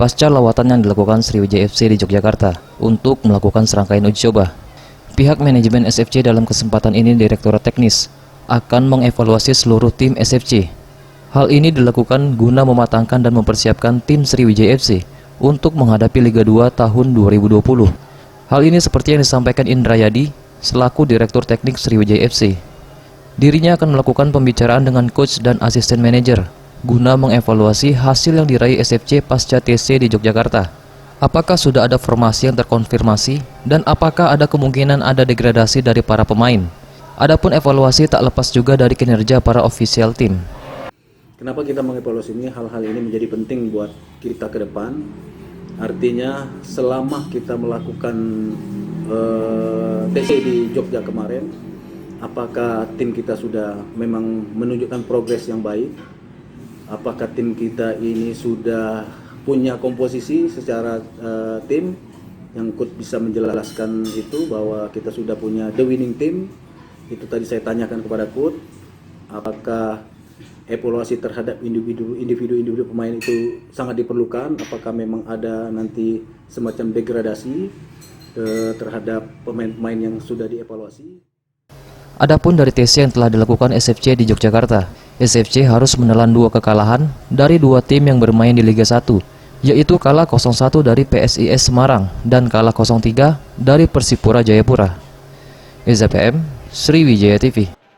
pasca lawatan yang dilakukan Sriwijaya FC di Yogyakarta untuk melakukan serangkaian uji coba. Pihak manajemen SFC dalam kesempatan ini Direktorat Teknis akan mengevaluasi seluruh tim SFC. Hal ini dilakukan guna mematangkan dan mempersiapkan tim Sriwijaya FC untuk menghadapi Liga 2 tahun 2020. Hal ini seperti yang disampaikan Indra Yadi selaku Direktur Teknik Sriwijaya FC. Dirinya akan melakukan pembicaraan dengan coach dan asisten manajer guna mengevaluasi hasil yang diraih SFC pasca TC di Yogyakarta. Apakah sudah ada formasi yang terkonfirmasi dan apakah ada kemungkinan ada degradasi dari para pemain? Adapun evaluasi tak lepas juga dari kinerja para official tim. Kenapa kita mengevaluasi ini? Hal-hal ini menjadi penting buat kita ke depan. Artinya selama kita melakukan TC di Jogja kemarin, apakah tim kita sudah memang menunjukkan progres yang baik? Apakah tim kita ini sudah punya komposisi secara tim yang coach bisa menjelaskan itu bahwa kita sudah punya the winning team? Itu tadi saya tanyakan kepada coach. Apakah evaluasi terhadap individu pemain itu sangat diperlukan? Apakah memang ada nanti semacam degradasi terhadap pemain-pemain yang sudah dievaluasi? Adapun dari TC yang telah dilakukan SFC di Yogyakarta, SFC harus menelan 2 kekalahan dari 2 tim yang bermain di Liga 1, yaitu kalah 0-1 dari PSIS Semarang dan kalah 0-3 dari Persipura Jayapura. Eza PM, Sriwijaya TV.